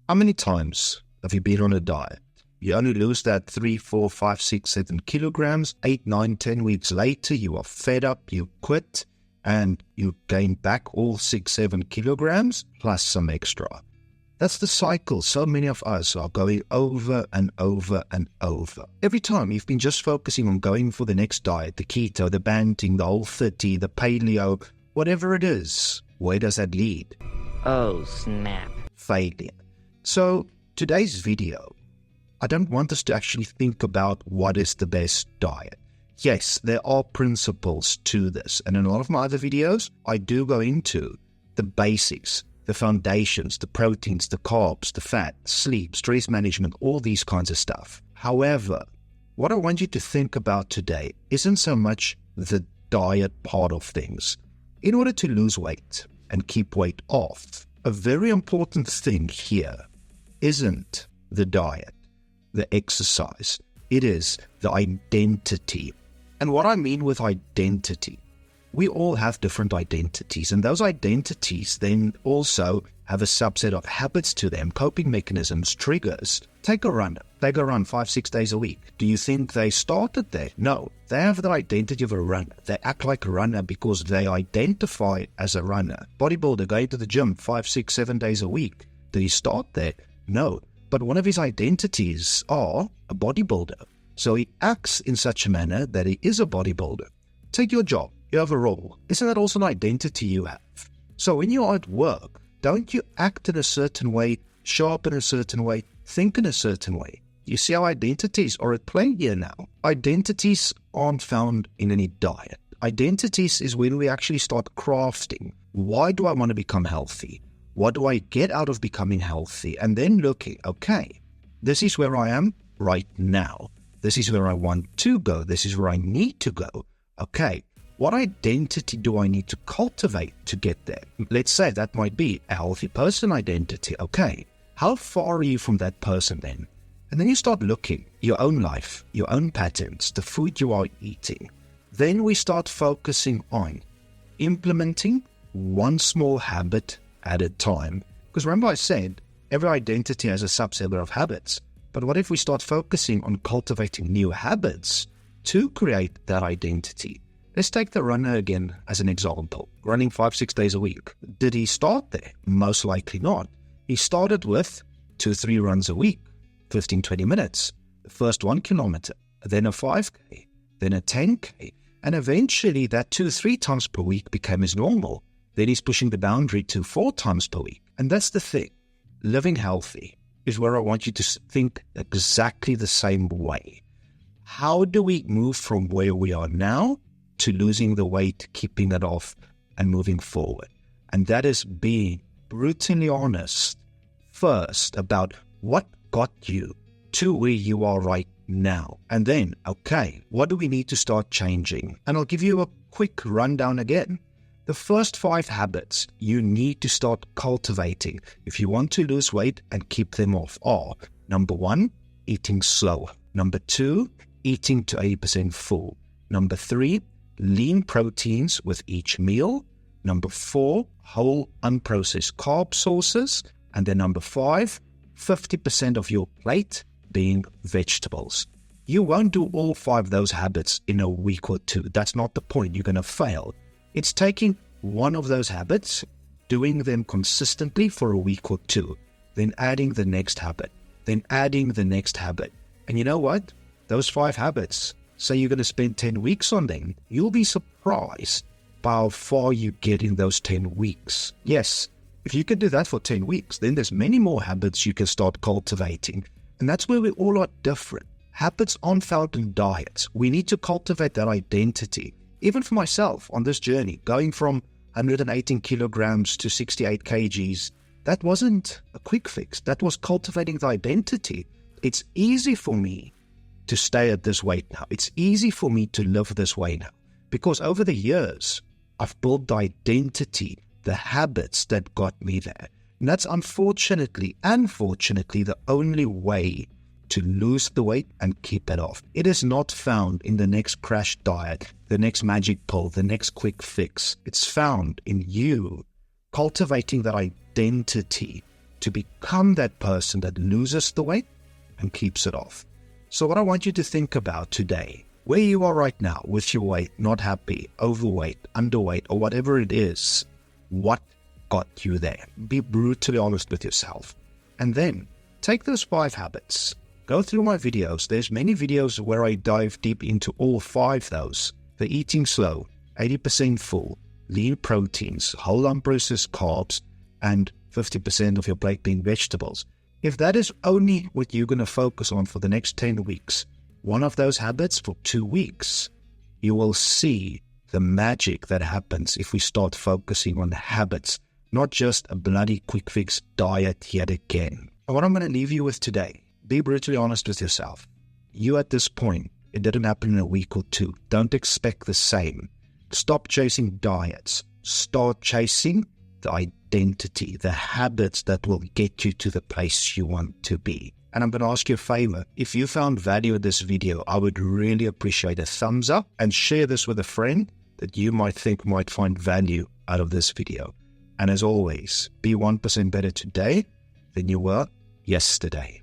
How many times have you been on a diet? You only lose that 3, 4, 5, 6, 7 kilograms. 8, 9, 10 weeks later, you are fed up, you quit, and you gain back all 6, 7 kilograms plus some extra. That's the cycle so many of us are going over and over and over. Every time you've been just focusing on going for the next diet, the keto, the Banting, the Whole30, the paleo, whatever it is, where does that lead? Oh, snap. Failure. So today's video, I don't want us to actually think about what is the best diet. Yes, there are principles to this, and in a lot of my other videos, I do go into the basics, the foundations, the proteins, the carbs, the fat, sleep, stress management, all these kinds of stuff. However, what I want you to think about today isn't so much the diet part of things. In order to lose weight and keep weight off, a very important thing here isn't the diet, the exercise. It is the identity. And what I mean with identity, we all have different identities, and those identities then also have a subset of habits to them, coping mechanisms, triggers. Take a runner. They go run 5, 6 days a week. Do you think they started there? No. They have the identity of a runner. They act like a runner because they identify as a runner. Bodybuilder going to the gym 5, 6, 7 days a week. Did he start there? No. But one of his identities are a bodybuilder. So he acts in such a manner that he is a bodybuilder. Take your job. You have a role. Isn't that also an identity you have? So when you are at work, don't you act in a certain way, show up in a certain way, think in a certain way? You see how identities are at play here now. Identities aren't found in any diet. Identities is when we actually start crafting. Why do I want to become healthy? What do I get out of becoming healthy? And then looking, okay, this is where I am right now. This is where I want to go. This is where I need to go. Okay. What identity do I need to cultivate to get there? Let's say that might be a healthy person identity. Okay, how far are you from that person then? And then you start looking, your own life, your own patterns, the food you are eating. Then we start focusing on implementing one small habit at a time. Because remember I said, every identity has a subset of habits. But what if we start focusing on cultivating new habits to create that identity? Let's take the runner again as an example. Running 5, 6 days a week. Did he start there? Most likely not. He started with 2, 3 runs a week, 15, 20 minutes. The first 1 kilometer, then a 5K, then a 10K. And eventually that 2, 3 times per week became his normal. Then he's pushing the boundary to 4 times per week. And that's the thing. Living healthy is where I want you to think exactly the same way. How do we move from where we are now to losing the weight, keeping it off, and moving forward? And that is being brutally honest first about what got you to where you are right now. And then, okay, what do we need to start changing? And I'll give you a quick rundown again. The first 5 habits you need to start cultivating if you want to lose weight and keep them off are: number 1, eating slower. Number 2, eating to 80% full. Number 3, lean proteins with each meal. Number 4, whole unprocessed carb sources. And then number 5, 50% of your plate being vegetables. You won't do all 5 of those habits in a week or 2. That's not the point. You're going to fail. It's taking one of those habits, doing them consistently for a week or 2, then adding the next habit, then adding the next habit. And you know what? Those 5 habits, say you're going to spend 10 weeks on them, you'll be surprised by how far you get in those 10 weeks. Yes, if you can do that for 10 weeks, then there's many more habits you can start cultivating. And that's where we all are different. Habits aren't found in diets. We need to cultivate that identity. Even for myself on this journey, going from 118 kilograms to 68 kgs, that wasn't a quick fix. That was cultivating the identity. It's easy for me to stay at this weight now. It's easy for me to live this way now because over the years, I've built the identity, the habits that got me there. And that's unfortunately the only way to lose the weight and keep it off. It is not found in the next crash diet, the next magic pill, the next quick fix. It's found in you cultivating that identity to become that person that loses the weight and keeps it off. So what I want you to think about today, where you are right now with your weight, not happy, overweight, underweight, or whatever it is, what got you there? Be brutally honest with yourself. And then take those 5 habits. Go through my videos. There's many videos where I dive deep into all 5 of those. The eating slow, 80% full, lean proteins, whole unprocessed carbs, and 50% of your plate being vegetables. If that is only what you're going to focus on for the next 10 weeks, one of those habits for 2 weeks, you will see the magic that happens if we start focusing on habits, not just a bloody quick fix diet yet again. And what I'm going to leave you with today, be brutally honest with yourself. You at this point, it didn't happen in a week or 2. Don't expect the same. Stop chasing diets. Start chasing the identity, the habits that will get you to the place you want to be. And I'm going to ask you a favor. If you found value in this video, I would really appreciate a thumbs up and share this with a friend that you might think might find value out of this video. And as always, be 1% better today than you were yesterday.